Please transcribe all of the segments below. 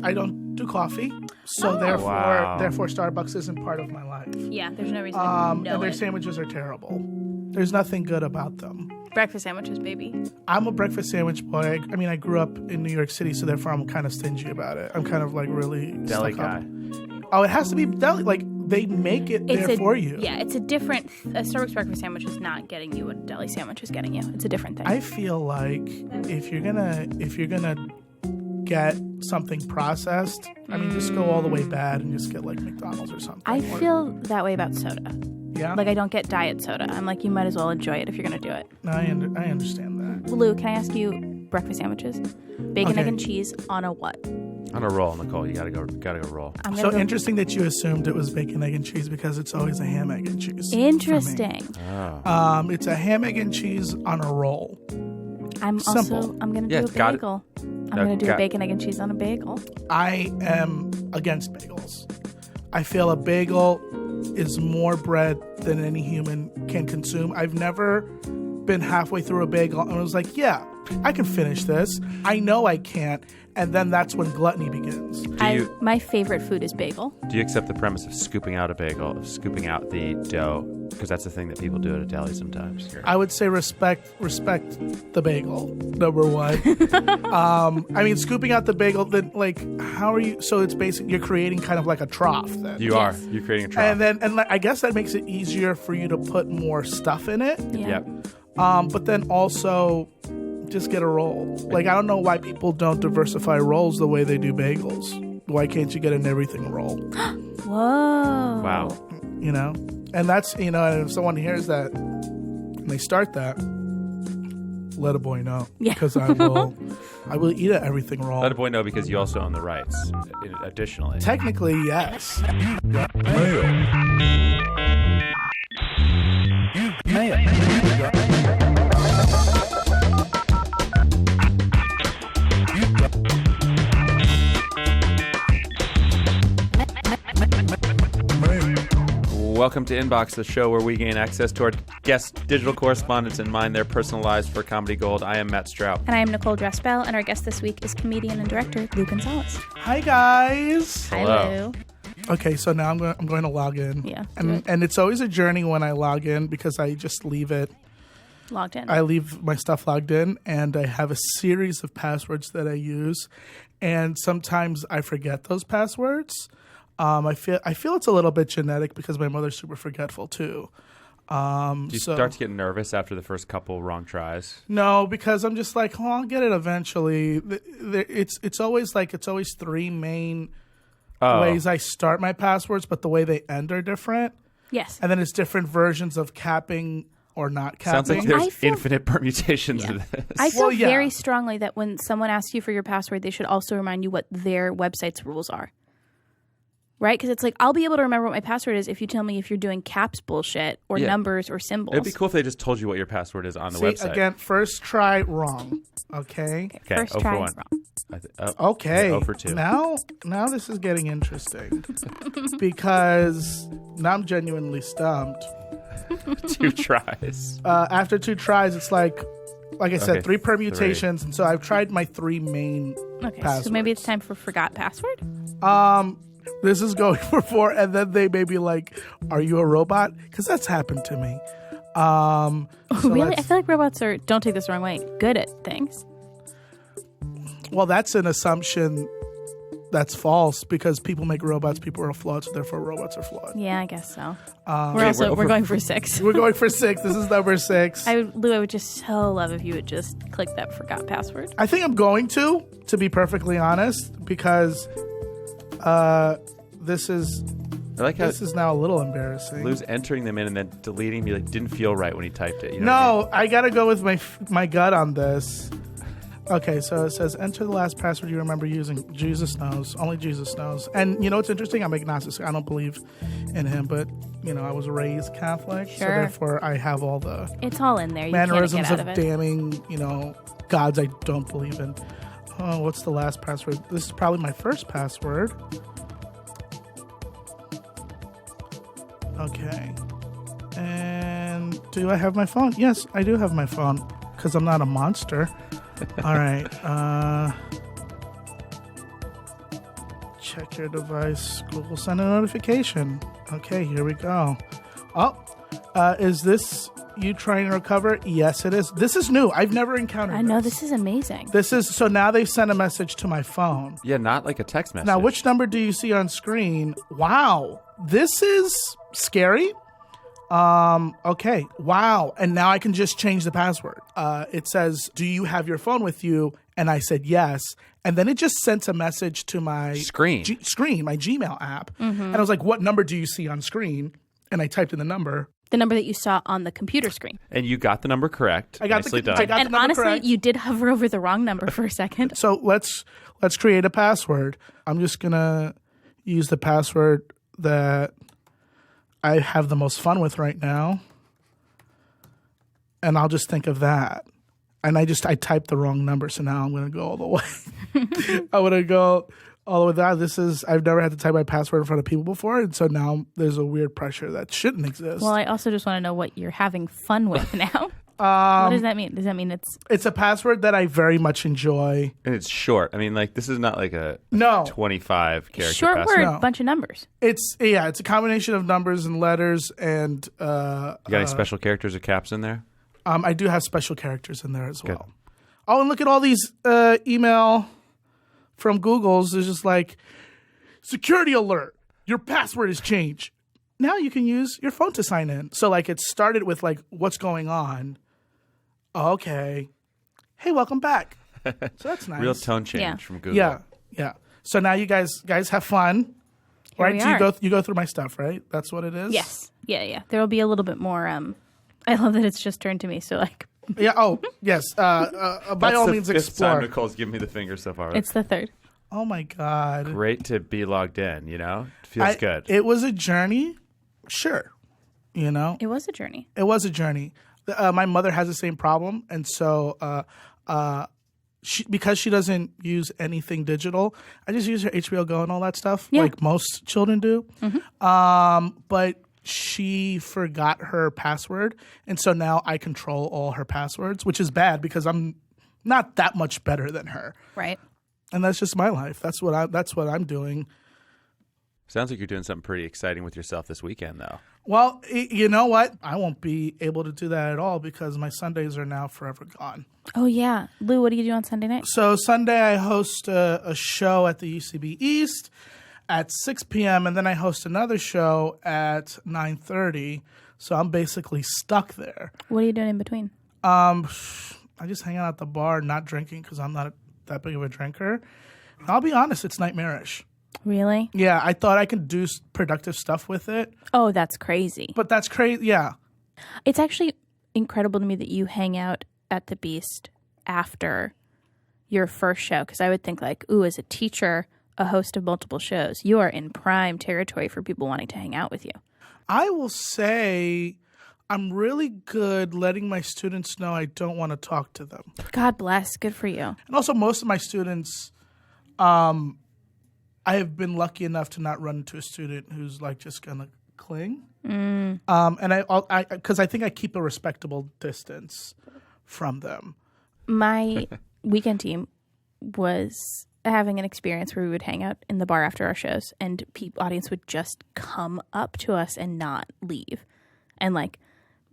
I don't do coffee, so therefore Starbucks isn't part of my life. Yeah, there's no reason to know and their it. sandwiches are terrible. There's nothing good about them. Breakfast sandwiches, baby. I'm a breakfast sandwich boy. I mean, I grew up in New York City, so therefore I'm kind of stingy about it. I'm kind of like really deli guy. Oh, it has to be deli. Like they make it for you. Yeah, it's a different. A Starbucks breakfast sandwich is not getting you what a deli sandwich is getting you. It's a different thing. I feel like if you're gonna get something processed, I mean, just go all the way bad and just get like McDonald's or something. I feel that way about soda. Yeah? Like I don't get diet soda. I'm like, you might as well enjoy it if you're going to do it. No, I understand that. Lou, can I ask you breakfast sandwiches? Bacon, egg, and cheese on a what? On a roll, Nicole. You gotta go roll. So interesting that you assumed it was bacon, egg, and cheese because it's always a ham, egg, and cheese. Interesting. Oh. It's a ham, egg, and cheese on a roll. I'm going to do a bagel. I'm going to do a bacon, egg, and cheese on a bagel. I am against bagels. I feel a bagel is more bread than any human can consume. I've never been halfway through a bagel and was like, yeah, I can finish this. I know I can't. And then that's when gluttony begins. My favorite food is bagel. Do you accept the premise of scooping out a bagel, of scooping out the dough? Because that's the thing that people do at a deli sometimes. I would say respect the bagel, number one. I mean, scooping out the bagel, then like, how are you? So it's basically, you're creating kind of like a trough then. You are. You're creating a trough. And I guess that makes it easier for you to put more stuff in it. Yeah. Yep. But then also just get a roll. Like, I don't know why people don't diversify rolls the way they do bagels. Why can't you get an everything roll? Whoa. Wow. You know? And that's, and if someone hears that and they start that, let a boy know. Yeah. Because I will eat an everything roll. Let a boy know because you also own the rights, additionally. Technically, yes. Welcome to Inbox, the show where we gain access to our guest digital correspondents and mine their personal lives for comedy gold. I am Matt Strout. And I am Nicole Drespel, and our guest this week is comedian and director Lou Gonzalez. Hi, guys. Hello. Hi, Lou. Okay, so now I'm going to log in. Yeah. And it's always a journey when I log in because I just leave it. Logged in. I leave my stuff logged in, and I have a series of passwords that I use, and sometimes I forget those passwords. I feel it's a little bit genetic because my mother's super forgetful too. Do you start to get nervous after the first couple wrong tries? No, because I'm just like, I'll get it eventually. It's always three main ways I start my passwords, but the way they end are different. Yes. And then it's different versions of capping or not capping. Sounds like there's infinite permutations of this. I feel very strongly that when someone asks you for your password, they should also remind you what their website's rules are. Right? Because it's like, I'll be able to remember what my password is if you tell me if you're doing caps bullshit or numbers or symbols. It'd be cool if they just told you what your password is on the website. Again, first try wrong. Okay? First try is wrong. Okay. 0 for 2. Now this is getting interesting because now I'm genuinely stumped. 2 tries. After 2 tries, it's like I said, 3 permutations, 3. and so I've tried my 3 main passwords. So maybe it's time for forgot password? This is going for 4, and then they may be like, "Are you a robot?" Because that's happened to me. So really? I feel like robots are, don't take this the wrong way, good at things. Well, that's an assumption that's false because people make robots, people are flawed, so therefore robots are flawed. Yeah, I guess so. We're going for 6. We're going for 6. This is number 6. Lou, I would just so love if you would just click that forgot password. I think I'm going to be perfectly honest, because this is now a little embarrassing. Lou's entering them in and then deleting. He didn't feel right when he typed it. You know no, I gotta go with my gut on this. Okay, so it says enter the last password you remember using. Jesus knows. Only Jesus knows. And you know what's interesting? I'm agnostic. I don't believe in him, but I was raised Catholic, so therefore I have all the it's all in there. You mannerisms can't get out of damning, gods I don't believe in. Oh, what's the last password? This is probably my first password. Okay. And do I have my phone? Yes, I do have my phone because I'm not a monster. All right. Check your device. Google send a notification. Okay, here we go. Oh, is this you trying to recover? Yes, it is. This is new. I've never encountered I know, this is amazing. So now they sent a message to my phone. Yeah, not like a text message. Now, which number do you see on screen? Wow, this is scary. Okay, wow. And now I can just change the password. It says, do you have your phone with you? And I said yes. And then it just sent a message to my screen, my Gmail app. And I was like, what number do you see on screen? And I typed in the number. The number that you saw on the computer screen. And you got the number correct. I got Nicely the done. number And honestly, correct. you did hover over the wrong number for a second. So let's create a password. I'm just going to use the password that I have the most fun with right now. And I'll just think of that. And I typed the wrong number, so now I'm going to go all the way. I'm going to go all the way down. I've never had to type my password in front of people before, and so now there's a weird pressure that shouldn't exist. Well, I also just want to know what you're having fun with now. What does that mean? Does that mean It's a password that I very much enjoy. And it's short. I mean, like, this is not like a No. 25 character short password. word, No. bunch of numbers? It's a combination of numbers and letters, and You got any special characters or caps in there? I do have special characters in there as well. Good. Oh, and look at all these email from Google's. There's just like, security alert, your password has changed. Now you can use your phone to sign in. So like it started with like, what's going on? Okay. Hey, welcome back. So that's nice. Real tone change Yeah. from Google. Yeah. So now you guys have fun. Here right? we So are. you go through my stuff, right? That's what it is? Yes. Yeah. There will be a little bit more. I love that it's just turned to me. So like, Yeah. Oh, yes. By That's all the means, fifth explore. time Nicole's giving me the finger so far. it's the third. Oh my God. Great to be logged in, you know? It feels good. It was a journey. Sure. You know, It was a journey. it was a journey. My mother has the same problem. And so because she doesn't use anything digital, I just use her HBO Go and all that stuff like most children do. But she forgot her password. And so now I control all her passwords, which is bad because I'm not that much better than her. Right. And that's just my life. That's what I'm doing. Sounds like you're doing something pretty exciting with yourself this weekend, though. Well, you know what? I won't be able to do that at all because my Sundays are now forever gone. Oh, yeah. Lou, what do you do on Sunday night? So Sunday I host a show at the UCB East at 6 p.m. and then I host another show at 9:30. So I'm basically stuck there. What are you doing in between? I just hang out at the bar, not drinking because I'm not that big of a drinker. I'll be honest, it's nightmarish. Really? Yeah, I thought I could do productive stuff with it, Oh, that's crazy. but that's crazy. Yeah. It's actually incredible to me that you hang out at the Beast after your first show, because I would think like, ooh, as a teacher, a host of multiple shows, you are in prime territory for people wanting to hang out with you. I will say I'm really good letting my students know I don't want to talk to them. God bless. Good for you. And also most of my students, I have been lucky enough to not run into a student who's like just going to cling. And because I think I keep a respectable distance from them. My weekend team was having an experience where we would hang out in the bar after our shows, and audience would just come up to us and not leave, and like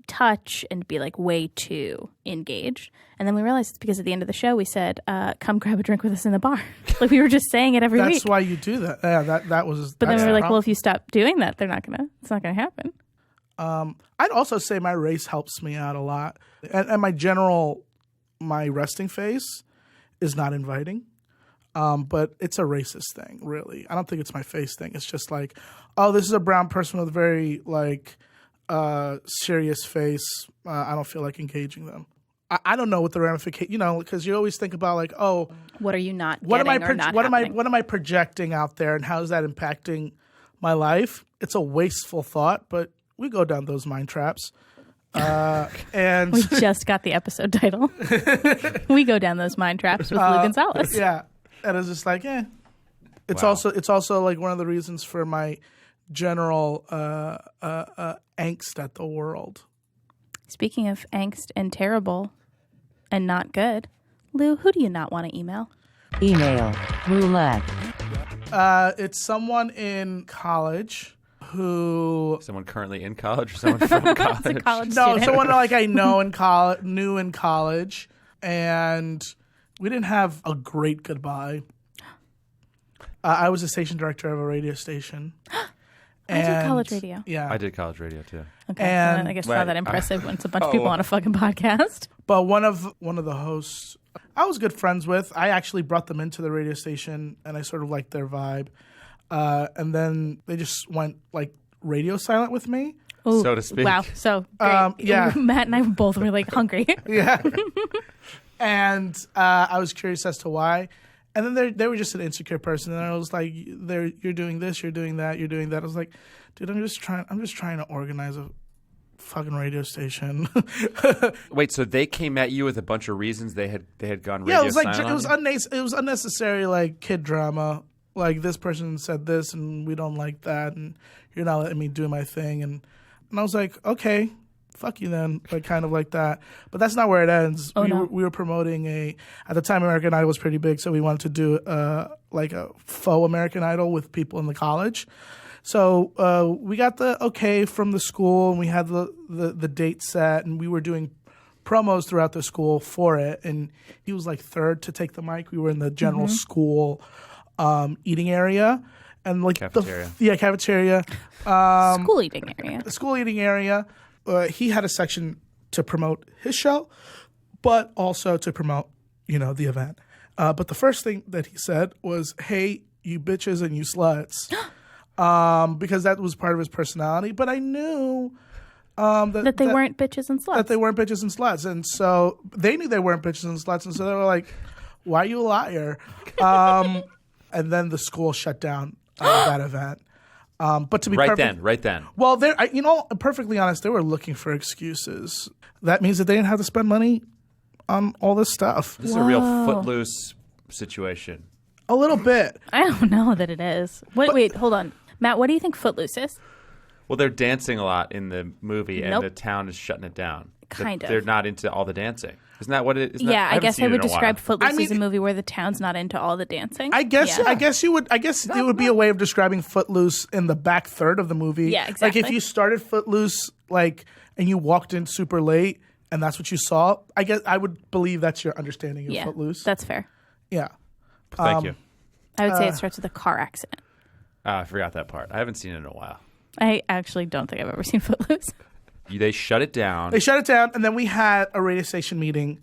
touch and be like way too engaged. And then we realized it's because at the end of the show we said, come grab a drink with us in the bar. Like we were just saying it every week. That's why you do that. Yeah, that was. But then we were like, problem. well, if you stop doing that, it's not gonna happen. I'd also say my race helps me out a lot, and my resting face is not inviting. But it's a racist thing, really. I don't think it's my face thing. It's just like, oh, this is a brown person with a very like serious face. I don't feel like engaging them. I don't know what the ramification, because you always think about like, oh, What are you not what am I getting or not what happening? am I projecting out there, and how is that impacting my life? It's a wasteful thought, but we go down those mind traps. And We just got the episode title. We go down those mind traps with Lou Gonzalez. yeah, and it's just like, It's Wow. also like one of the reasons for my general angst at the world. Speaking of angst and terrible and not good, Lou, who do you not want to email? Email roulette. It's someone in college who... Someone currently in college or someone from college? It's a college No, student. someone like I know knew in college, and we didn't have a great goodbye. I was a station director of a radio station. I did college radio. Yeah. I did college radio too. Okay, And- I guess not that impressive when it's a bunch of people on a fucking podcast. But one of the hosts I was good friends with. I actually brought them into the radio station, and I sort of liked their vibe. And then they just went like radio silent with me. Ooh, so to speak. Wow. So great. Yeah. Matt and I both were like hungry. Yeah. And I was curious as to why. And then they were just an insecure person, and I was like, "You're doing this, you're doing that, you're doing that." I was like, "Dude, I'm just trying to organize a fucking radio station." Wait, so they came at you with a bunch of reasons they had gone radio Yeah, it was like silent on you? it was unnecessary like kid drama. Like this person said this, and we don't like that, and you're not letting me do my thing, and I was like, okay. Fuck you then, like kind of like that. But that's not where it ends. We were promoting at the time American Idol was pretty big, so we wanted to do like a faux American Idol with people in the college. So we got the okay from the school, and we had the date set, and we were doing promos throughout the school for it. And he was like third to take the mic. We were in the general school eating area. And like cafeteria. Cafeteria. School eating area. The school eating area. He had a section to promote his show, but also to promote, the event. But the first thing that he said was, "Hey, you bitches and you sluts," because that was part of his personality. But I knew that they weren't bitches and sluts. That they weren't bitches and sluts, and so they knew they weren't bitches and sluts, and so they were like, "Why are you a liar?" And then the school shut down that event. But to be right then. Well, perfectly honest, they were looking for excuses. That means that they didn't have to spend money on all this stuff. This is a real Footloose situation. A little bit. I don't know that it is. Wait, hold on. Matt, what do you think Footloose is? Well, they're dancing a lot in the movie, and the town is shutting it down. Kind of. They're not into all the dancing. Isn't that what it is? I guess I would describe Footloose I mean, as a movie where the town's not into all the dancing. I guess it would be a way of describing Footloose in the back third of the movie. Yeah, exactly. Like if you started Footloose and you walked in super late and that's what you saw, I guess I would believe that's your understanding of Footloose. That's fair. Yeah. Thank you. I would say it starts with a car accident. I forgot that part. I haven't seen it in a while. I actually don't think I've ever seen Footloose. They shut it down. They shut it down, and then we had a radio station meeting,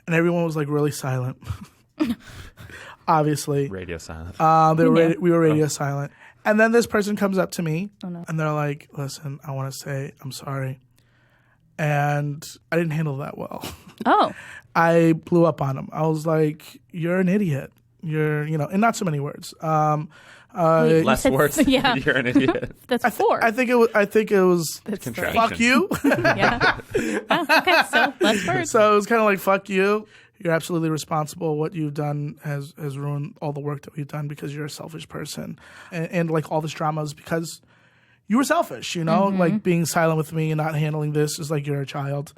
and everyone was like really silent. Obviously, Radio silent. We were radio silent, and then this person comes up to me, and they're like, "Listen, I want to say I'm sorry," and I didn't handle that well. Oh, I blew up on him. I was like, "You're an idiot. You're, in not so many words." Less words. Yeah. You're an idiot. That's four. I think it was Contraction. fuck you. Yeah. Oh, okay, so less words. So it was kind of like, fuck you. You're absolutely responsible. What you've done has ruined all the work that we've done because you're a selfish person. And like all this drama is because you were selfish, like being silent with me and not handling this is like you're a child.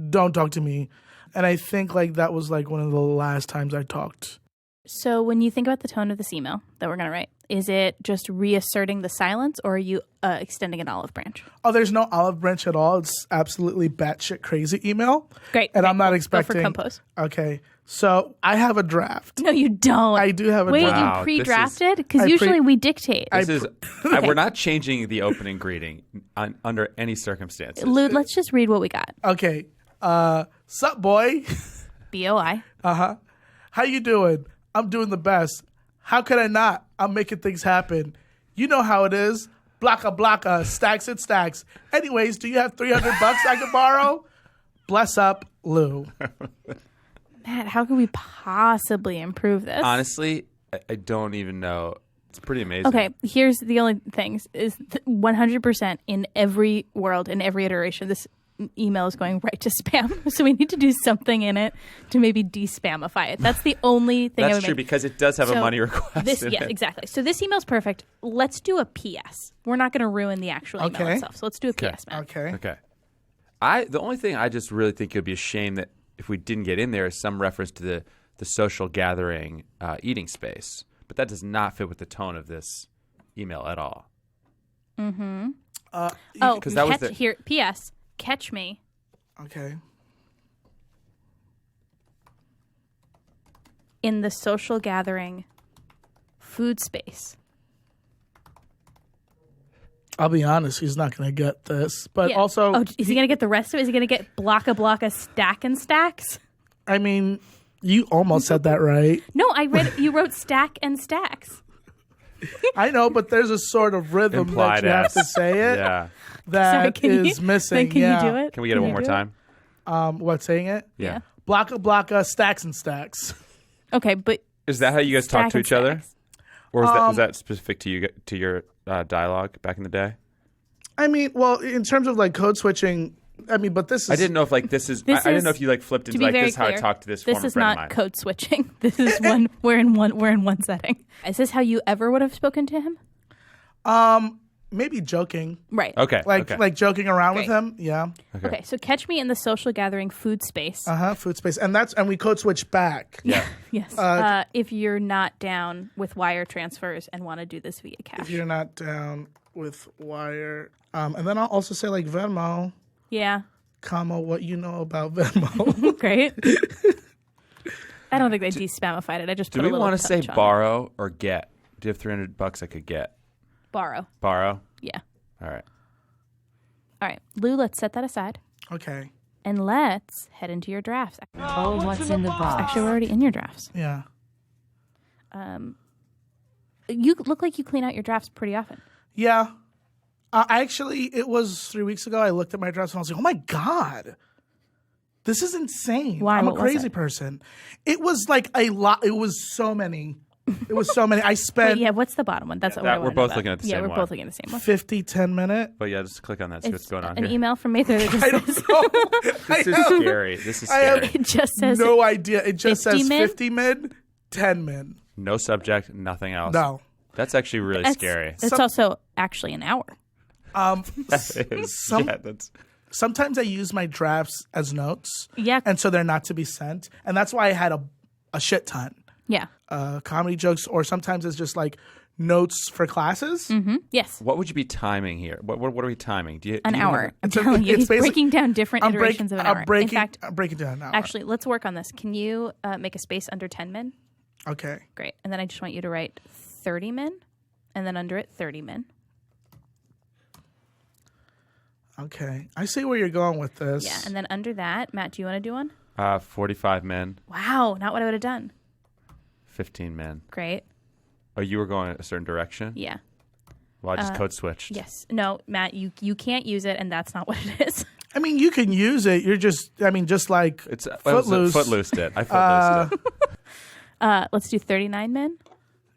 Don't talk to me. And I think like that was like one of the last times I talked. So when you think about the tone of this email that we're going to write, is it just reasserting the silence or are you extending an olive branch? Oh, there's no olive branch at all. It's absolutely batshit crazy email. Great. And okay, I'm not cool. expecting. Go for compose. Okay. So I have a draft. No, you don't. I do have a Wait, draft. Wow, you pre-drafted? Because usually we dictate. We're not changing the opening greeting under any circumstances. Lude, let's just read what we got. Okay. Sup, boy? BOI. Uh-huh. How you doing? I'm doing the best. How could I not? I'm making things happen. You know how it is. Blocka, stacks and stacks. Anyways, do you have $300 I could borrow? Bless up, Lou. Matt, how could we possibly improve this? Honestly, I don't even know. It's pretty amazing. Okay, here's the only things is 100% in every world, in every iteration, this email is going right to spam. So we need to do something in it to maybe de-spamify it. That's the only thing I would That's true make. because it does have a money request. Yeah, exactly. So this email's perfect. Let's do a PS. We're not going to ruin the actual email itself. So let's do a PS, Matt. Okay. The only thing I just really think it would be a shame that if we didn't get in there is some reference to the social gathering eating space. But that does not fit with the tone of this email at all. Mm-hmm. Oh, because that was here. P.S. Catch me. Okay. In the social gathering food space. I'll be honest, he's not going to get this. But also... Oh, is he going to get the rest of it? Is he going to get blocka, stack and stacks? I mean, you almost said that right. No, you wrote stack and stacks. I know, but there's a sort of rhythm Implied that you have to say it that is missing. Can you do it? Can we get it one more time? What, saying it? Yeah. Blocka, stacks and stacks. Okay, but... Is that how you guys talk to each other? Or is that specific to your dialogue back in the day? I mean, well, in terms of like code switching, I mean, but this is... I didn't know if like this is... I didn't know if you like flipped into like this is how I talk to this former friend of mine. This is not code switching. This is we're in one setting. Is this how you ever would have spoken to him? Maybe joking. Right. Okay. Like joking around with him. Yeah. Okay. So catch me in the social gathering food space. Food space. And we code switch back. Yeah. Yes. If you're not down with wire transfers and want to do this via cash. If you're not down with wire. And then I'll also say like Venmo. Yeah. Comma, what you know about Venmo. Great. I don't think they de-spamified it. I just do put a we little want to say touch on borrow or get? Do you have $300 I could get? Borrow. Borrow? Yeah. All right. All right. Lou, let's set that aside. Okay. And let's head into your drafts. Oh, what's in the box? Actually, we're already in your drafts. Yeah. You look like you clean out your drafts pretty often. Yeah. It was 3 weeks ago. I looked at my drafts and I was like, oh my God. This is insane. Why? I'm What a was crazy it? person. It was like a lot. It was so many. I spent Wait, what's the bottom one? That's what I we're want both to know looking about. at the same we're one. both looking at the same one. 50, 10-minute. But yeah, just click on that. See what's going on An here. email from May 3rd. I don't know. This is scary. This is I have scary. It just says no idea. It just 50 says min? 50 min, 10 min. No subject, nothing else. No. That's actually really scary. It's also actually an hour. That is. That's Sometimes I use my drafts as notes. Yeah. And so they're not to be sent. And that's why I had a shit ton. Yeah. Comedy jokes, or sometimes it's just like notes for classes. Mm-hmm. Yes. What would you be timing here? What are we timing? An hour. I'm It's a- telling you, it's he's basic- breaking down different iterations of an hour. I'm In fact, breaking down an hour. actually, let's work on this. Can you make a space under 10 min? Okay. Great. And then I just want you to write 30 min, and then under it, 30 min. Okay. I see where you're going with this. Yeah. And then under that, Matt, do you want to do one? 45 men, Wow. Not what I would have done. 15 men. Great. Oh, you were going a certain direction? Yeah. Well, I just code switched. Yes. No, Matt, you can't use it, and that's not what it is. I mean, you can use it. You're just like It's Footloose. Footloosed it. I footloosed it. Let's do 39 min,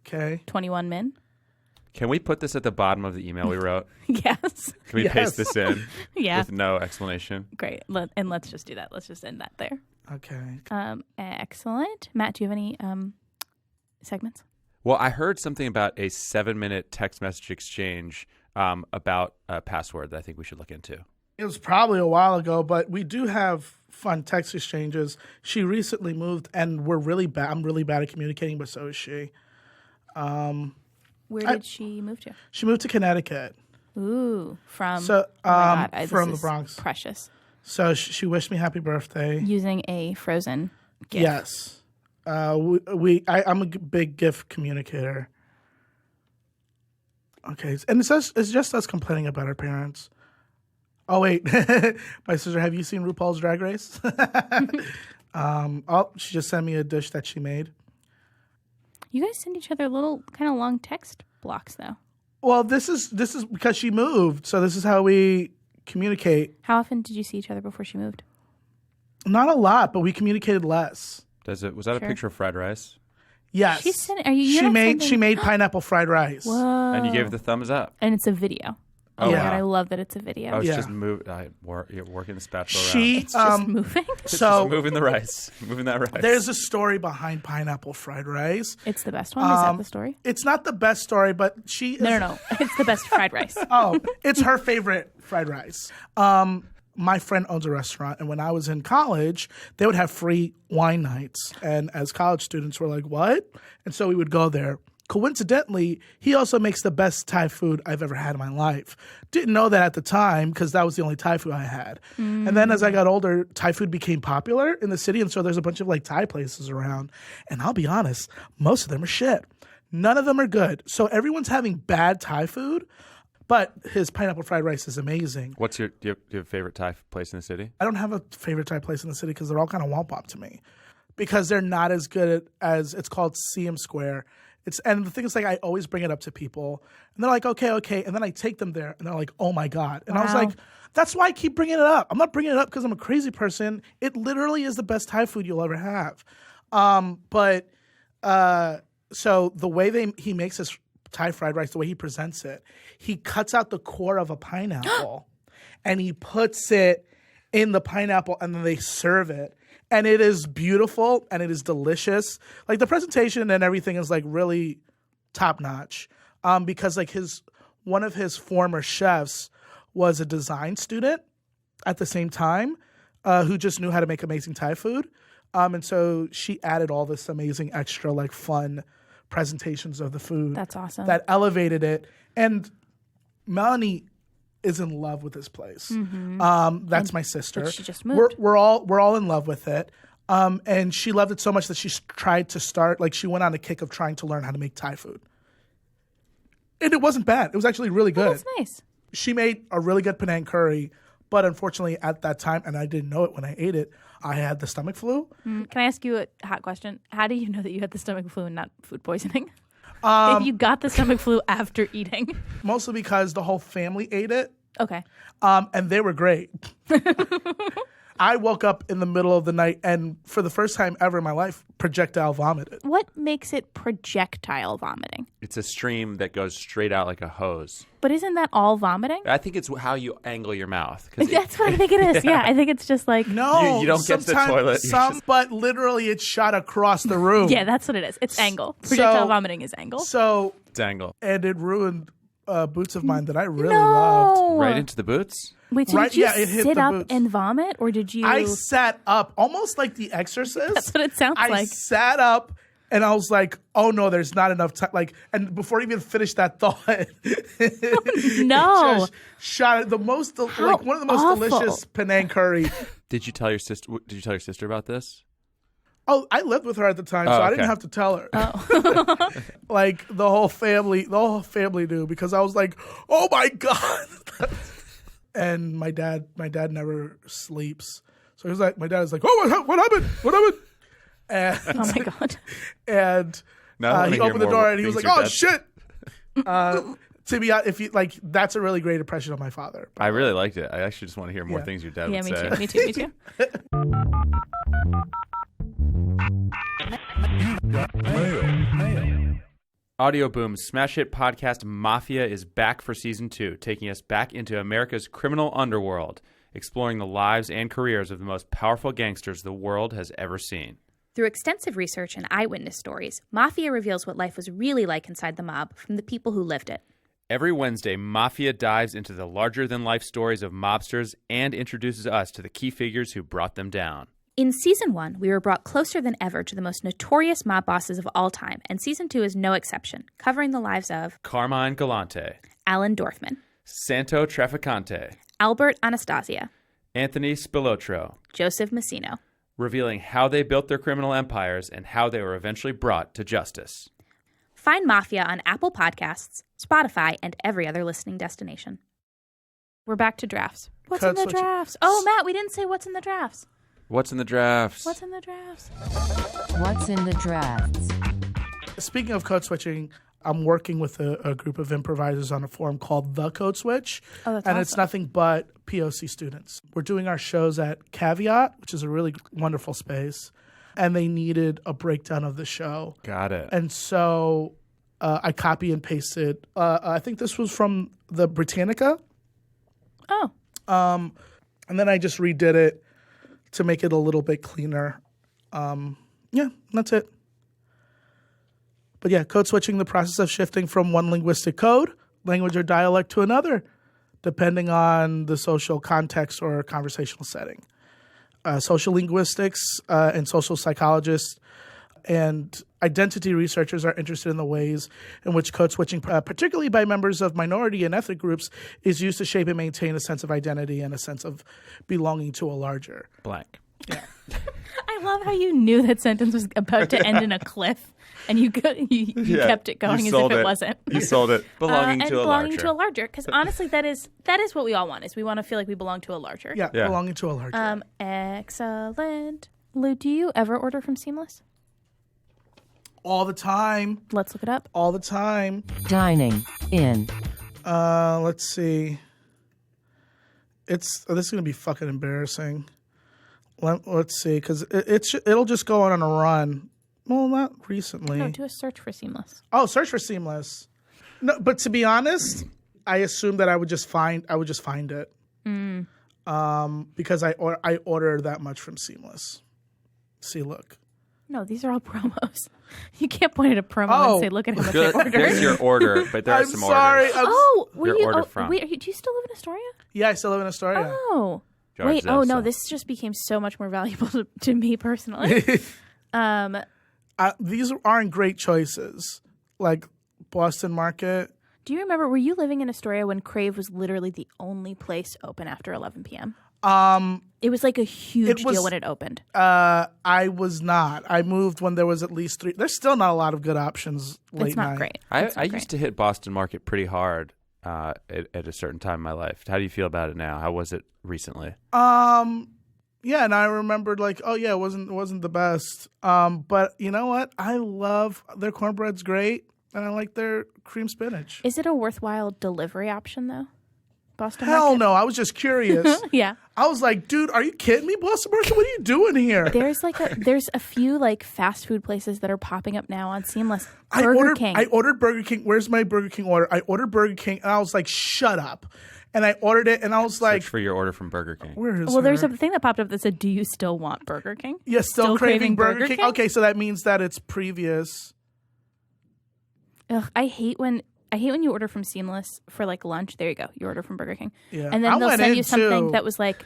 Okay. 21 min. Can we put this at the bottom of the email we wrote? Yes. Can we Yes. paste this in Yeah. with no explanation? Great. And let's just do that. Let's just end that there. Okay. Excellent. Matt, do you have any segments? Well, I heard something about a 7-minute text message exchange about a password that I think we should look into. It was probably a while ago, but we do have fun text exchanges. She recently moved, and we're really bad. I'm really bad at communicating, but so is she. Where did she move to? She moved to Connecticut. Ooh, from So, oh my God, this from the is Bronx. Precious. So she wished me happy birthday. Using a frozen gift. Yes. I'm a big gift communicator. Okay. And it's just us complaining about our parents. Oh, wait. My sister, have you seen RuPaul's Drag Race? She just sent me a dish that she made. You guys send each other little kind of long text blocks, though. Well, this is because she moved, so this is how we communicate. How often did you see each other before she moved? Not a lot, but we communicated less. Was that a picture of fried rice? Yes. She sent. Are you? She made pineapple fried rice. Whoa. And you gave it the thumbs up. And it's a video. Oh, Yeah. God, I wow. love that it's a video. I was Yeah. just you're working the spatula around. She It's just moving. It's so just moving the rice. Moving that rice. there's a story behind pineapple fried rice. It's the best one. Is that the story? It's not the best story, but she is, No. It's the best fried rice. Oh, it's her favorite fried rice. My friend owns a restaurant, and when I was in college, they would have free wine nights. And as college students, we're like, what? And so we would go there. Coincidentally, he also makes the best Thai food I've ever had in my life. Didn't know that at the time because that was the only Thai food I had. And then as I got older, Thai food became popular in the city. And so there's a bunch of like Thai places around. And I'll be honest, most of them are shit. None of them are good. So everyone's having bad Thai food, but his pineapple fried rice is amazing. What's your favorite Thai place in the city? I don't have a favorite Thai place in the city because they're all kind of womp womp to me. Because they're not as good as, it's called CM Square. And the thing is, like, I always bring it up to people, and they're like, okay. And then I take them there, and they're like, oh, my God. And I was like, that's why I keep bringing it up. I'm not bringing it up because I'm a crazy person. It literally is the best Thai food you'll ever have. So the way he makes his Thai fried rice, the way he presents it, he cuts out the core of a pineapple, and he puts it in the pineapple, and then they serve it. And it is beautiful and it is delicious. Like the presentation and everything is like really top notch. Because like one of his former chefs was a design student at the same time, who just knew how to make amazing Thai food. And so she added all this amazing extra like fun presentations of the food. That's awesome. That elevated it. And Melanie is in love with this place. That's my sister. But she just moved. We're all in love with it. And she loved it so much that she tried to start, like she went on a kick of trying to learn how to make Thai food. And it wasn't bad. It was actually really good. Oh, that's nice. She made a really good Penang curry, but unfortunately at that time, and I didn't know it when I ate it, I had the stomach flu. Can I ask you a hot question? How do you know that you had the stomach flu and not food poisoning? If you got the stomach flu after eating. Mostly because the whole family ate it. Okay. And they were great. I woke up in the middle of the night and for the first time ever in my life, projectile vomited. What makes it projectile vomiting? It's a stream that goes straight out like a hose. But isn't that all vomiting? I think it's how you angle your mouth. That's what I think it is. Yeah, I think it's just like... No, you don't get to the toilet. But literally it's shot across the room. Yeah, that's what it is. It's angle. Projectile vomiting is angle. So it's angle. And it ruined boots of mine that I really loved. Right into the boots? Wait, so did you it hit sit the up boots. and vomit, or did you... I sat up, almost like The Exorcist. That's what it sounds I like. sat up, and I was like, oh, no, there's not enough time. Like, and before I even finished that thought... No. Just shot it. One of the most awful. delicious Penang curry. Did you tell your sister about this? Oh, I lived with her at the time, so I didn't have to tell her. Oh. Like, the whole family knew because I was like, oh, my God. And my dad never sleeps. So he was like, my dad is like, oh, what happened? What happened? And, Oh my God. And he opened the door and he was like, oh, shit. To be honest, if you like, that's a really great impression of my father. I really liked it. I actually just want to hear more things your dad would say. Me too. Audio Boom's smash hit podcast Mafia is back for season 2, taking us back into America's criminal underworld, exploring the lives and careers of the most powerful gangsters the world has ever seen. Through extensive research and eyewitness stories, Mafia reveals what life was really like inside the mob from the people who lived it. Every Wednesday, Mafia dives into the larger-than-life stories of mobsters and introduces us to the key figures who brought them down. In Season 1, we were brought closer than ever to the most notorious mob bosses of all time, and Season 2 is no exception, covering the lives of Carmine Galante, Alan Dorfman, Santo Trafficante, Albert Anastasia, Anthony Spilotro, Joseph Messino, revealing how they built their criminal empires and how they were eventually brought to justice. Find Mafia on Apple Podcasts, Spotify, and every other listening destination. We're back to drafts. What's in the drafts? Oh, Matt, we didn't say what's in the drafts. What's in the drafts? What's in the drafts? What's in the drafts? Speaking of code switching, I'm working with a group of improvisers on a forum called The Code Switch. Oh, that's and awesome. It's nothing but POC students. We're doing our shows at Caveat, which is a really wonderful space. And they needed a breakdown of the show. Got it. And so I copy and pasted. I think this was from the Britannica. Oh. And then I just redid it to make it a little bit cleaner. Yeah, that's it. But yeah, code switching, the process of shifting from one linguistic code, language or dialect to another, depending on the social context or conversational setting. Social linguistics and social psychologists and identity researchers are interested in the ways in which code switching, particularly by members of minority and ethnic groups, is used to shape and maintain a sense of identity and a sense of belonging to a larger. Blank. Yeah. I love how you knew that sentence was about to end in a cliff, and you kept it going as if it wasn't. You sold it. Belonging and to a belonging larger. to a larger, because honestly, that is what we all want. Is we want to feel like we belong to a larger. Yeah, belonging to a larger. Excellent. Lou, do you ever order from Seamless? All the time. Let's look it up. All the time. Dining in. Let's see. This is gonna be fucking embarrassing. Let's see, because it'll just go on a run. Well, not recently. No, do a search for Seamless. Oh, search for Seamless. No, but to be honest, I assumed that I would just find it. Because I order that much from Seamless. See, look. No, these are all promos. You can't point at a promo and say, "Look at how much I ordered." There's your order, but there are some sorry. Your Oh, order from. Wait, do you still live in Astoria? Yeah, I still live in Astoria. Oh, George wait. Oh no, Zepsa. this just became so much more valuable to me personally. These aren't great choices, like Boston Market. Do you remember? Were you living in Astoria when Crave was literally the only place open after 11 p.m.? It was like a huge deal when it opened. I was not. I moved when there was at least 3. There's still not a lot of good options late It's not night. great. I used to hit Boston Market pretty hard at a certain time in my life. How do you feel about it now? How was it recently? Yeah, and I remembered like, oh yeah, it wasn't the best. But you know what? I love their cornbread's great, and I like their cream spinach. Is it a worthwhile delivery option though? Boston Hell Market? no! I was just curious. Yeah. I was like, dude, are you kidding me, Boston Market? What are you doing here? There's a few like fast food places that are popping up now on Seamless. I King. ordered Burger King. Where's my Burger King order? I ordered Burger King, and I was like, shut up. And I ordered it, and I was like, Search for your order from Burger King. where is Well, there's her? a thing that popped up that said, "Do you still want Burger King?" Yeah, still craving Burger King? Okay, so that means that it's previous. Ugh, I hate when you order from Seamless for like lunch. There you go. You order from Burger King. Yeah. And then I they'll went send in, you something too. that was like,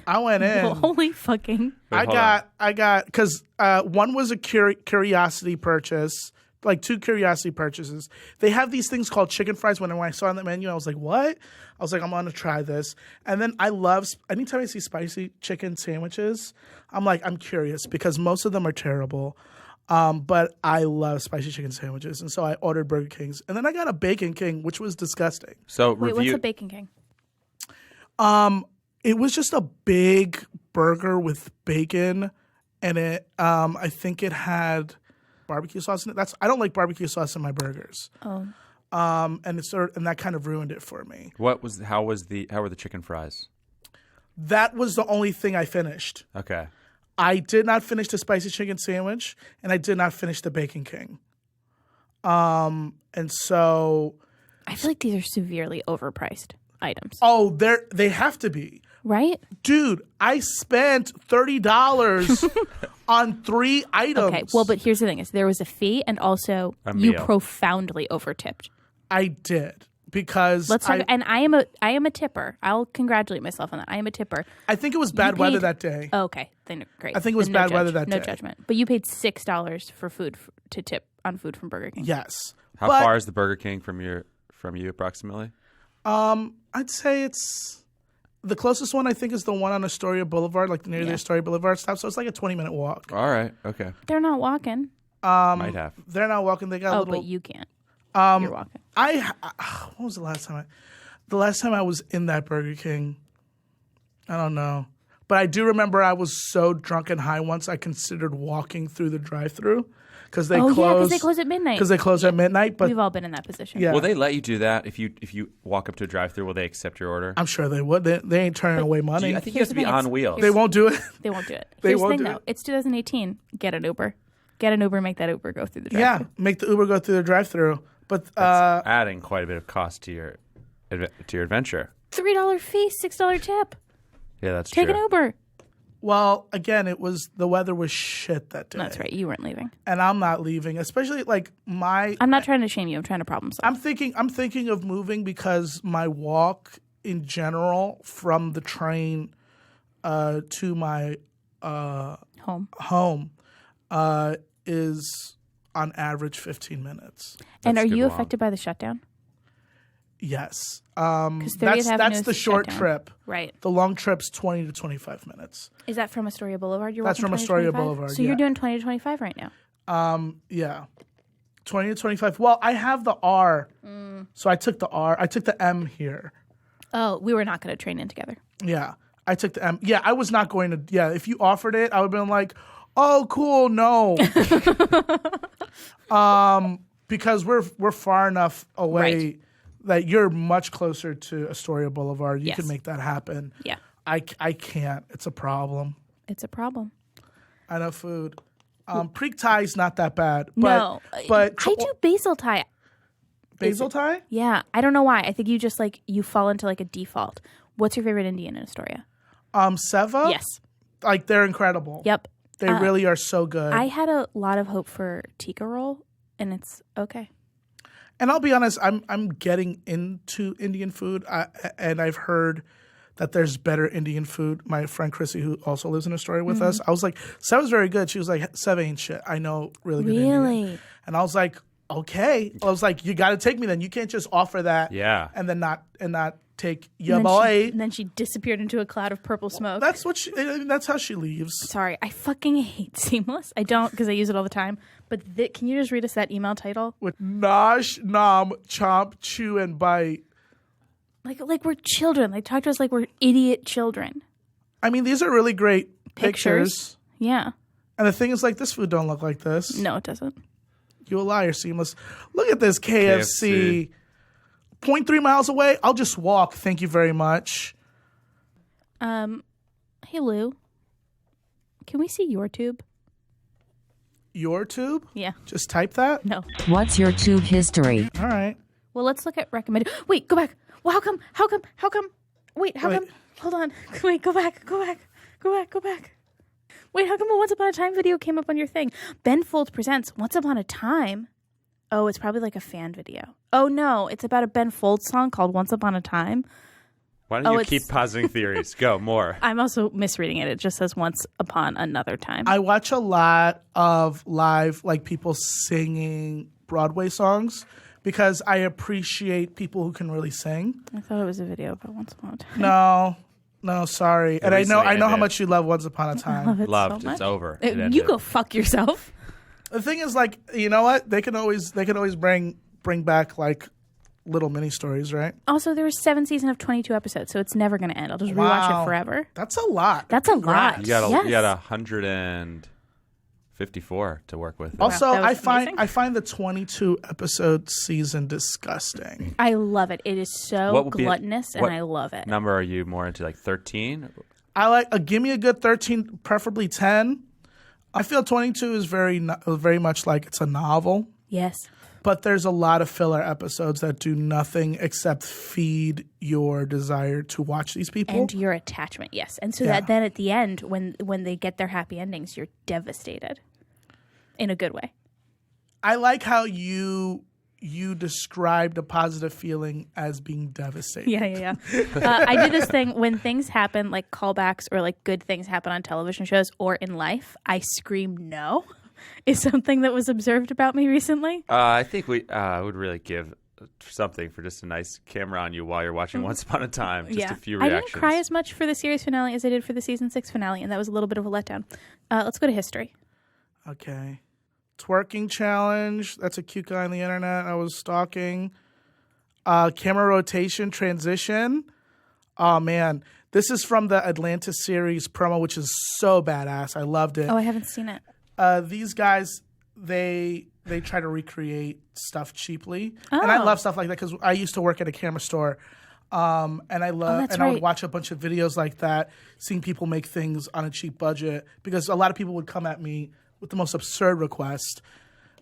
I went in. holy fucking. Wait, I got because one was a curiosity purchase, like 2 curiosity purchases. They have these things called chicken fries. When I saw on the menu, I was like, what? I was like, I'm gonna try this. And then anytime I see spicy chicken sandwiches, I'm curious because most of them are terrible. But I love spicy chicken sandwiches, and so I ordered Burger King's, and then I got a Bacon King, which was disgusting. So Wait, what's a Bacon King? It was just a big burger with bacon, and it I think it had barbecue sauce in it. I don't like barbecue sauce in my burgers. Oh. And that kind of ruined it for me. How were the chicken fries? That was the only thing I finished. Okay. I did not finish the spicy chicken sandwich, and I did not finish the Bacon King. And so, I feel like these are severely overpriced items. oh, they have to be. Right? Dude, I spent $30 on 3 items. Okay. Well, but here's the thing: is there was a fee, and also A you meal. profoundly overtipped. I did because Let's talk. And I am a tipper. I'll congratulate myself on that. I am a tipper. I think it was bad You weather paid- that day. Oh, okay, then great. I think it was Then bad weather that no day. judgment. But you paid $6 for food to tip on food from Burger King. Yes. How But, far is the Burger King from you approximately? I'd say it's the closest one. I think is the one on Astoria Boulevard, like near the Astoria Boulevard stop. So it's like a 20-minute walk. All right. Okay. They're not walking. Might have. They're not walking. They got a Oh, little. but you can't. You're walking. When was the last time? The last time I was in that Burger King, I don't know. But I do remember I was so drunk and high once I considered walking through the drive-thru because they close. Yeah, because they close at midnight. Because they close at midnight. But We've all been in that position. yeah, Will they let you do that if you walk up to a drive-thru? Will they accept your order? I'm sure they would. They ain't turning away money. I think you have to be Here's the thing, on wheels. They won't do it. They won't do it. They Here's won't the thing, do though. it. It's 2018. Get an Uber. Get an Uber. Make that Uber go through the drive. Yeah, make the Uber go through the drive-thru. But That's adding quite a bit of cost to your adventure. $3 fee, $6 tip. Yeah, that's Take true. an Uber. well, again, the weather was shit that day. That's right. You weren't leaving. And I'm not leaving, especially like I'm not trying to shame you. I'm trying to problem solve. I'm thinking of moving because my walk in general from the train to my Home. home is on average 15 minutes. And That's are a good you walk. affected by the shutdown? Yes. 'Cause 30th That's Avenue the is short shut down. trip. Right. The long trip's 20 to 25 minutes. Is that from Astoria Boulevard? You're That's walking from 20 to Astoria 25? Boulevard, So yeah. you're doing 20 to 25 right now. Yeah. 20 to 25. Well, I have the R. So I took the R. I took the M here. Oh, we were not going to train in together. Yeah. I took the M. Yeah, I was not going to. Yeah, if you offered it, I would have been like, oh, cool, no. Because we're far enough away Right. that you're much closer to Astoria Boulevard. You Yes. can make that happen. Yeah. I can't. It's a problem. It's a problem. I know food. Preek Thai is not that bad. But, No. but I do basil Thai. basil Thai? Yeah. I don't know why. I think you just you fall into a default. What's your favorite Indian in Astoria? Seva? Yes. Like, they're incredible. Yep. They really are so good. I had a lot of hope for tikka roll, and it's okay. And I'll be honest, I'm getting into Indian food, and I've heard that there's better Indian food. My friend Chrissy, who also lives in Astoria with us, I was like, Seva's very good. She was like, Seva ain't shit. I know really good Indian. Really? And I was like, okay. I was like, you got to take me then. You can't just offer that Yeah. and then not take ya And boy. then she disappeared into a cloud of purple smoke. That's that's how she leaves. Sorry, I fucking hate Seamless. I don't because I use it all the time. But can you just read us that email title? With nosh, nom, chomp, chew, and bite. Like we're children. Like talk to us like we're idiot children. I mean, these are really great pictures. Yeah. And the thing is, like, this food don't look like this. No, it doesn't. You a liar, Seamless. Look at this KFC. 0.3 miles away. I'll just walk. Thank you very much. Hey Lou, can we see your tube? Your tube? Yeah. Just type that? No. What's your tube history? All right. Well, let's look at recommended. Wait, go back. Well, how come? Wait, how Wait. come? Hold on. Wait, go back. Wait, how come a Once Upon a Time video came up on your thing? Ben Folds presents Once Upon a Time. Oh, it's probably like a fan video. Oh no, it's about a Ben Folds song called Once Upon a Time. Why don't you it's- keep positing theories? Go, more. I'm also misreading it. It just says Once Upon Another Time. I watch a lot of live, like, people singing Broadway songs because I appreciate people who can really sing. I thought it was a video about Once Upon a Time. No, sorry. And I recently know how ended. much you love Once Upon a Time. Love it Loved. so much. It's over. It You ended. go fuck yourself. The thing is, like, you know what? They can always bring back, like, little mini stories, right? Also, there was 7 seasons of 22 episodes, so it's never going to end. I'll just rewatch Wow. it forever. That's a lot. That's a lot. You got Yes. you got 154 to work with. Also, that was I find amazing. the 22 episode season disgusting. I love it. It is so What would be- gluttonous, and what I love it. number are you more into, like 13? I like give me a good 13, preferably 10. I feel 22 is very much like it's a novel, Yes. but there's a lot of filler episodes that do nothing except feed your desire to watch these people. And your attachment, yes. And so Yeah. that then at the end, when they get their happy endings, you're devastated. In a good way. I like how you described a positive feeling as being devastated. Yeah. I do this thing when things happen, like callbacks or like good things happen on television shows or in life, I scream no. Is something that was observed about me recently. I think we would really give something for just a nice camera on you while you're watching Once Upon a Time. Just a few I reactions. didn't cry as much for the series finale as I did for the season 6 finale, and that was a little bit of a letdown. Let's go to history. Okay. Twerking challenge. That's a cute guy on the internet I was stalking. Camera rotation transition. Oh, man. This is from the Atlantis series promo, which is so badass. I loved it. Oh, I haven't seen it. These guys, they try to recreate stuff cheaply. And I Oh. love stuff like that because I used to work at a camera store. And I love, that's and I would right. watch a bunch of videos like that, seeing people make things on a cheap budget because a lot of people would come at me with the most absurd request,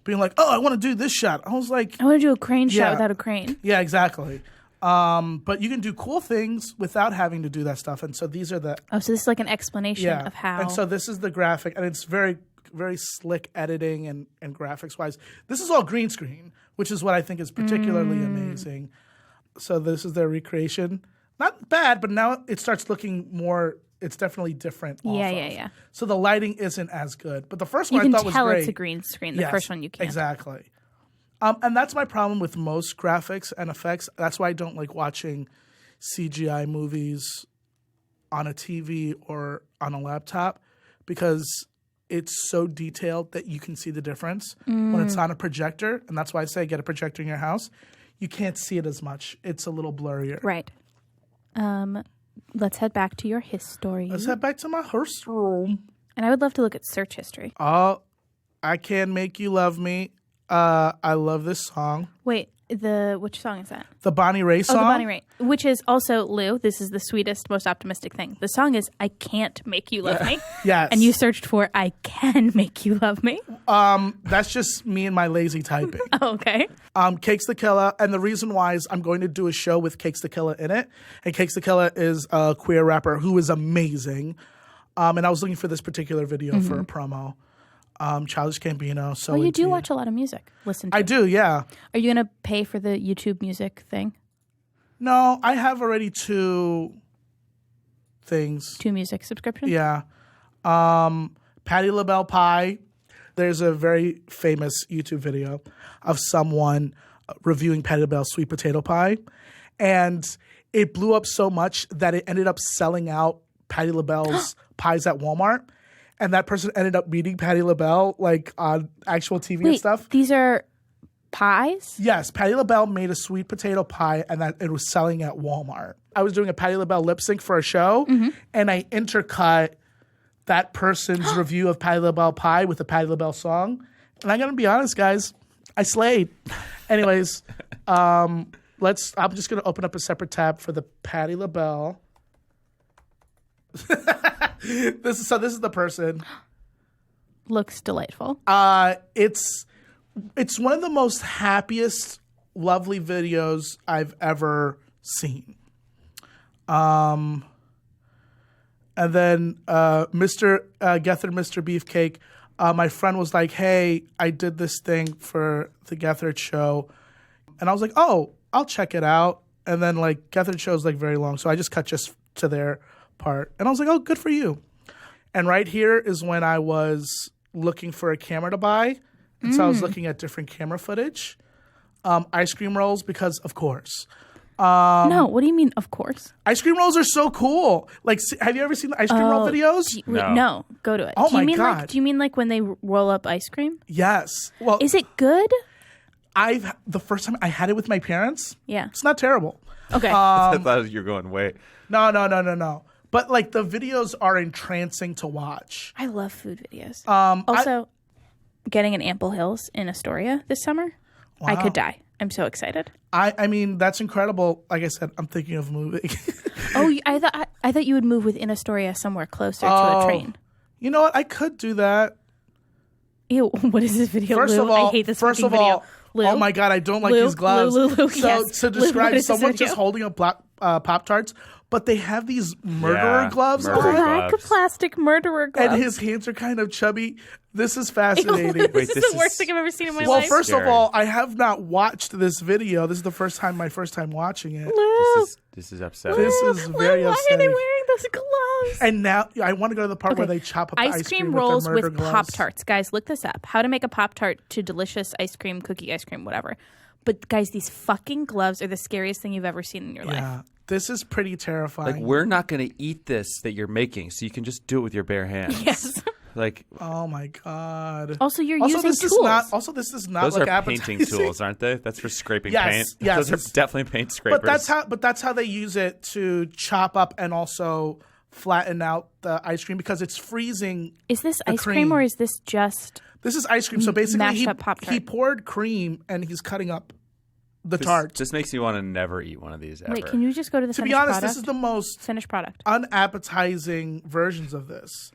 being like, "Oh, I want to do this shot." I was like, I want to do a crane Yeah. shot without a crane. "Yeah, exactly." But you can do cool things without having to do that stuff. And so these are the Oh, so this is like an explanation of how. And so this is the graphic, and it's very, very slick editing and graphics wise. This is all green screen, which is what I think is particularly amazing. So this is their recreation. Not bad, but now it starts looking more. It's definitely different. Yeah. So the lighting isn't as good. But the first You one I can thought was tell great. it's a green screen. The Yes, first one you can't. Exactly. And that's my problem with most graphics and effects. That's why I don't like watching CGI movies on a TV or on a laptop, because it's so detailed that you can see the difference when it's on a projector. And that's why I say get a projector in your house. You can't see it as much. It's a little blurrier. Right. Let's head back to your history. Let's head back to my history. And I would love to look at search history. Oh, I Can Make You Love Me. I love this song. Wait, which song is that? The Bonnie Raitt song. Oh, the Bonnie Raitt. Which is also, Lou, this is the sweetest, most optimistic thing. The song is I Can't Make You Love Me. Yes. And you searched for I Can Make You Love Me. That's just me and my lazy typing. Oh, okay. Cakes the Killer, and the reason why is I'm going to do a show with Cakes the Killer in it. And Cakes the Killer is a queer rapper who is amazing. And I was looking for this particular video for a promo. Childish Gambino. So you do watch a lot of music. Listen to I do, yeah. Are you going to pay for the YouTube music thing? No, I have already 2 things. 2 music subscriptions? Yeah. Patti LaBelle Pie. There's a very famous YouTube video of someone reviewing Patti LaBelle's sweet potato pie. And it blew up so much that it ended up selling out Patti LaBelle's pies at Walmart. And that person ended up meeting Patti LaBelle like on actual TV and stuff. These are pies? Yes, Patti LaBelle made a sweet potato pie, and that it was selling at Walmart. I was doing a Patti LaBelle lip sync for a show, and I intercut that person's review of Patti LaBelle pie with a Patti LaBelle song. And I'm gonna be honest, guys, I slayed. Anyways, I'm just gonna open up a separate tab for the Patti LaBelle. This is the person. Looks delightful. It's one of the most happiest, lovely videos I've ever seen. And then Mr. Gethard, Mr. Beefcake, my friend was like, hey, I did this thing for the Gethard show. And I was like, oh, I'll check it out. And then like Gethard show is like very long, so I just cut just to their part. And I was like, oh, good for you. And right here is when I was looking for a camera to buy. And so I was looking at different camera footage. Ice cream rolls, because of course. No, what do you mean, of course? Ice cream rolls are so cool. Like, have you ever seen the ice cream roll videos? No, go to it. Oh, do you my mean God. do you mean like when they roll up ice cream? Yes. Well, Is it good? the first time I had it with my parents, Yeah. it's not terrible. Okay. I thought you were going, wait. No. But like the videos are entrancing to watch. I love food videos. Also, getting an Ample Hills in Astoria this summer, I could die. I'm so excited. I mean, that's incredible. Like I said, I'm thinking of moving. I thought you would move within Astoria somewhere closer to a train. You know what? I could do that. Ew, what is this video, First Lou? of all, I hate this fucking video. Lou? Oh my God, I don't like Lou? these gloves. Lou, So yes. to Lou, describe what is this someone video? just holding up Pop-Tarts, but they have these murderer gloves murderer on. gloves. Black plastic murderer gloves. And his hands are kind of chubby. This is fascinating. This is the worst thing I've ever seen in my Well, life. first of Scary. all, I have not watched this video. This is my first time watching it. Lou, This is upsetting. This is Lou, very why are they upsetting. wearing those gloves? And now I want to go to the part where they chop up the Ice cream rolls with Pop-Tarts. Guys, look this up. How to make a Pop-Tart to delicious ice cream, cookie ice cream, whatever. But guys, these fucking gloves are the scariest thing you've ever seen in your life. Yeah, this is pretty terrifying. Like, we're not going to eat this that you're making, so you can just do it with your bare hands. Yes. Like, Oh my God. Also, you're Also, using this tools. this is not those like are appetizing. painting tools, aren't they? That's for scraping Yes, paint. yes, Those it's- are definitely paint scrapers. But that's how they use it to chop up and also flatten out the ice cream because it's freezing. Is this the ice cream cream. or is this just... This is ice cream. So basically, Mashed up Pop-Tart. he poured cream and he's cutting up the this, tarts. This makes you want to never eat one of these ever. Wait, can you just go to the To finished be honest, product? this is the most Finished product. unappetizing versions of this.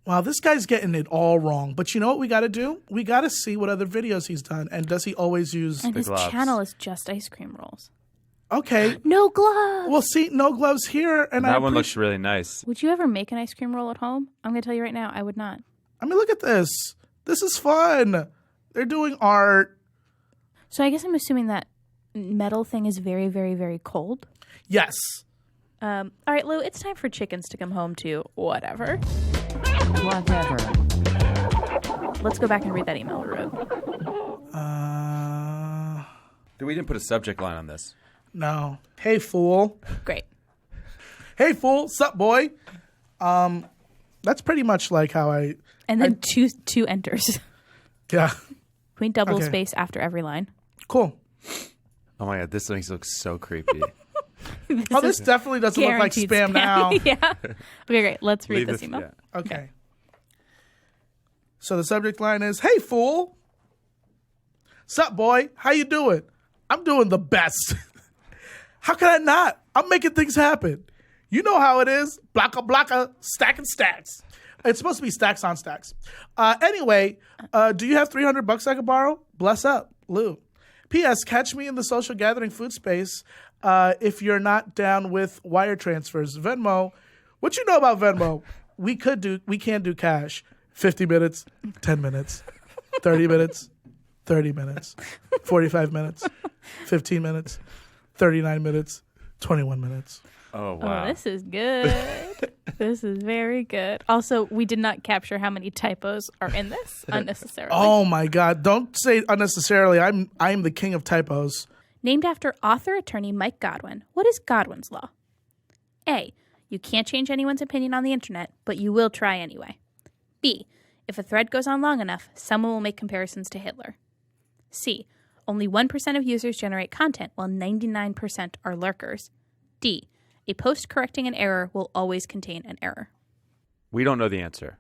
Wow, this guy's getting it all wrong. But you know what we got to do? We got to see what other videos he's done. And does he always use... And his gloves. channel is just ice cream rolls. Okay. No gloves! Well, see, no gloves here. And that one looks really nice. Would you ever make an ice cream roll at home? I'm going to tell you right now, I would not. I mean, look at this. This is fun. They're doing art. So I guess I'm assuming that metal thing is very, very, very cold. Yes. All right, Lou, it's time for chickens to come home to whatever. Whatever. Let's go back and read that email, Rue. We didn't put a subject line on this. No. Hey, fool. Great. Hey, fool. Sup, boy? That's pretty much like how I... And then two enters. Yeah. Can we double Okay. space after every line? Cool. Oh my god, this thing looks so creepy. This definitely doesn't look like Guaranteed spam now. Yeah. Okay, great. Let's read this email. Yeah. Okay. So the subject line is, hey, fool. Sup, boy? How you doing? I'm doing the best. How can I not? I'm making things happen. You know how it is. Blocka, blocka, stacking stacks. It's supposed to be stacks on stacks. Anyway, do you have $300 I could borrow? Bless up, Lou. P.S. Catch me in the social gathering food space if you're not down with wire transfers. Venmo. What you know about Venmo? We can do cash. 50 minutes, 10 minutes, 30 minutes, 30 minutes, 45 minutes, 15 minutes, 39 minutes, 21 minutes. Oh wow. Oh, this is good. This is very good. Also, we did not capture how many typos are in this unnecessarily. Oh my God! Don't say unnecessarily. I'm the king of typos. Named after author attorney Mike Godwin. What is Godwin's law? A. You can't change anyone's opinion on the internet, but you will try anyway. B. If a thread goes on long enough, someone will make comparisons to Hitler. C. Only 1% of users generate content, while 99% are lurkers. D. A post correcting an error will always contain an error. We don't know the answer.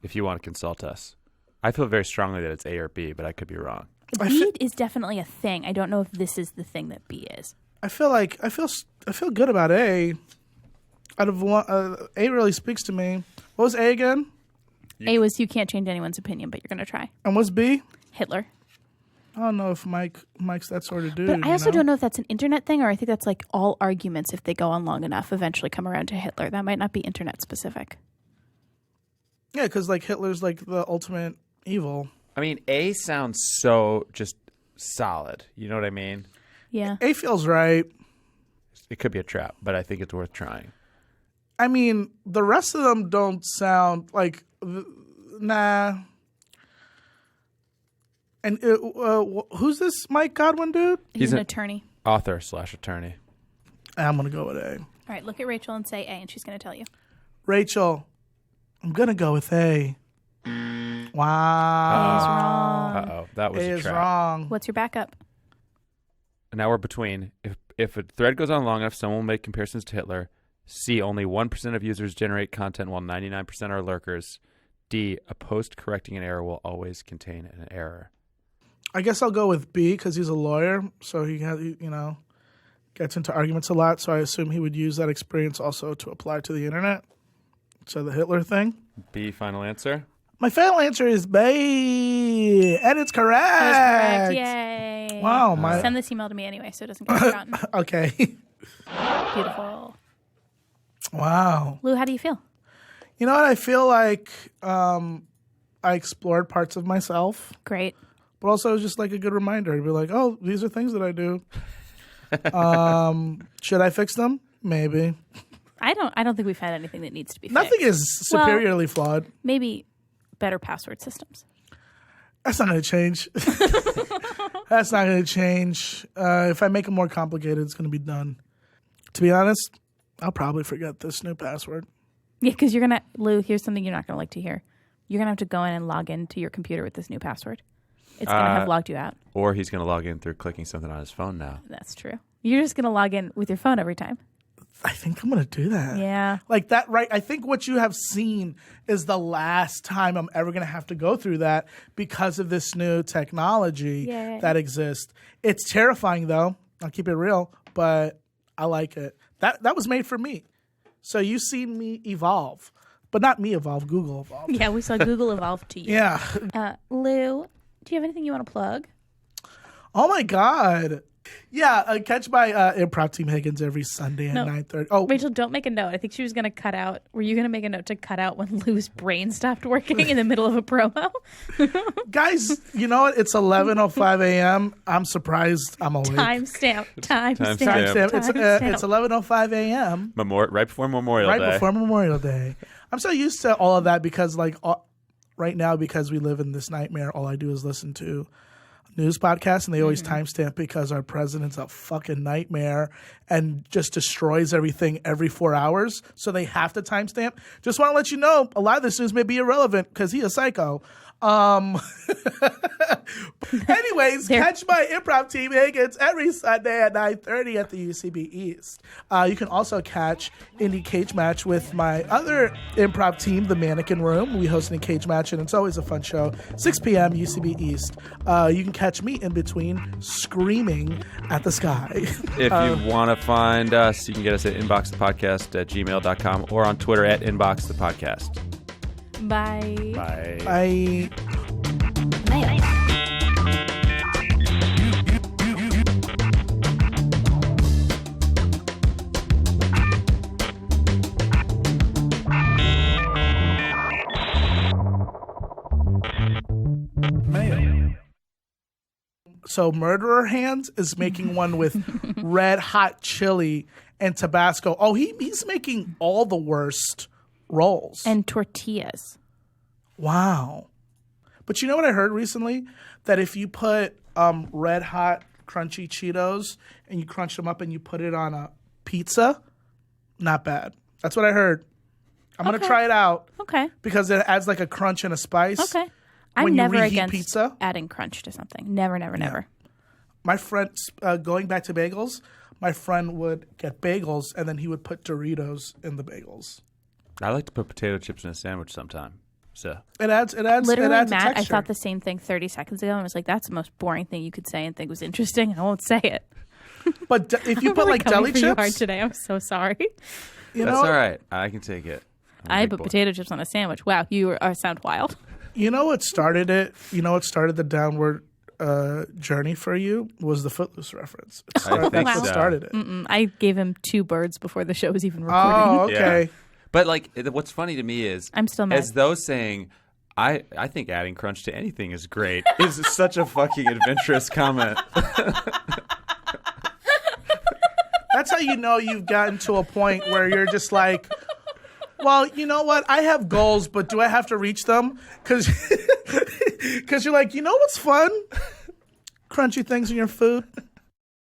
If you want to consult us. I feel very strongly that it's A or B, but I could be wrong. B is definitely a thing. I don't know if this is the thing that B is. I feel good about A. Out of one, A really speaks to me. What was A again? A was you can't change anyone's opinion, but you're going to try. And what's B? Hitler. I don't know if Mike's that sort of dude. But I also don't know if that's an internet thing, or I think that's like all arguments, if they go on long enough, eventually come around to Hitler. That might not be internet specific. Yeah, because like Hitler's like the ultimate evil. I mean, A sounds so just solid. You know what I mean? Yeah. A feels right. It could be a trap, but I think it's worth trying. I mean, the rest of them don't sound like, nah. And who's this Mike Godwin dude? He's an attorney. Author/attorney. I'm going to go with A. All right, look at Rachel and say A, and she's going to tell you. Rachel, I'm going to go with A. Wow. A is wrong. Uh-oh, that was A a is trap. wrong. What's your backup? Now we're between. If a thread goes on long enough, someone will make comparisons to Hitler. C, only 1% of users generate content while 99% are lurkers. D, a post correcting an error will always contain an error. I guess I'll go with B because he's a lawyer, so he has, gets into arguments a lot. So I assume he would use that experience also to apply to the internet. So the Hitler thing. B, final answer. My final answer is B, and it's correct. That is correct. Yay. Wow. Send this email to me anyway, so it doesn't get forgotten. Okay. Beautiful. Wow. Lou, how do you feel? You know what? I feel like I explored parts of myself, Great. but also it was just like a good reminder to be like, oh, these are things that I do. Should I fix them? Maybe. I don't think we've had anything that needs to be Nothing fixed. is superiorly flawed. Maybe better password systems. That's not going to change. That's not going to change. If I make them more complicated, it's going to be done. To be honest, I'll probably forget this new password. Yeah, because you're going to, Lou, here's something you're not going to like to hear. You're going to have to go in and log into your computer with this new password. It's going to have logged you out. Or he's going to log in through clicking something on his phone now. That's true. You're just going to log in with your phone every time. I think I'm going to do that. Yeah. Like that, right? I think what you have seen is the last time I'm ever going to have to go through that because of this new technology that exists. It's terrifying, though. I'll keep it real, but I like it. That was made for me. So you've seen me evolve, but not me evolve, Google evolve. Yeah, we saw Google evolve to you. Yeah. Lou, do you have anything you want to plug? Oh, my God. Yeah, catch my improv team Higgins every Sunday at 9:30. Oh, Rachel, don't make a note. I think she was going to cut out. Were you going to make a note to cut out when Lou's brain stopped working in the middle of a promo? guys, you know what? It's 11:05 a.m. I'm surprised I'm awake. Timestamp. Timestamp. It's 11:05 a.m. Right before Memorial Day. Right before Memorial Day. I'm so used to all of that because, like, right now, because we live in this nightmare, all I do is listen to news podcasts, and they always timestamp because our president's a fucking nightmare and just destroys everything every 4 hours. So they have to timestamp. Just want to let you know, a lot of this news may be irrelevant because he's a psycho. Anyways, catch my improv team Higgins every Sunday at 9:30 at the UCB East. You can also catch Indie Cage Match with my other improv team, the Mannequin Room. We host a cage match, and it's always a fun show. 6 p.m. UCB East. You can catch me in between screaming at the sky. If you want to find us, you can get us at inboxthepodcast@gmail.com or on Twitter at inboxthepodcast. Bye. Bye. Bye. So Murderer Hands is making one with red hot chili and Tabasco. Oh, he's making all the worst rolls. And tortillas. Wow. But you know what I heard recently? That if you put red hot crunchy Cheetos and you crunch them up and you put it on a pizza, not bad. That's what I heard. I'm going to try it out. Okay. Because it adds like a crunch and a spice. Okay. When I'm you never reheat against pizza. adding crunch to something. Never. My friend, going back to bagels, my friend would get bagels and then he would put Doritos in the bagels. I like to put potato chips in a sandwich sometime. So It adds Literally, a Matt, I texture. thought the same thing 30 seconds ago and was like, that's the most boring thing you could say and think was interesting. I won't say it. But if you I'm put really like deli coming for you hard chips, today. I'm so sorry. you that's know, all right. I can take it. I put potato chips on a sandwich. Wow, you sound wild. you know what started it? You know what started the downward journey for you was the Footloose reference. That's think what so. started it. I gave him 2 birds before the show was even recording. Oh, okay. Yeah. But like, what's funny to me is I'm still mad. as though saying, I think adding crunch to anything is great is such a fucking adventurous comment. That's how you know you've gotten to a point where you're just like, well, you know what? I have goals, but do I have to reach them? Because you're like, you know what's fun? Crunchy things in your food.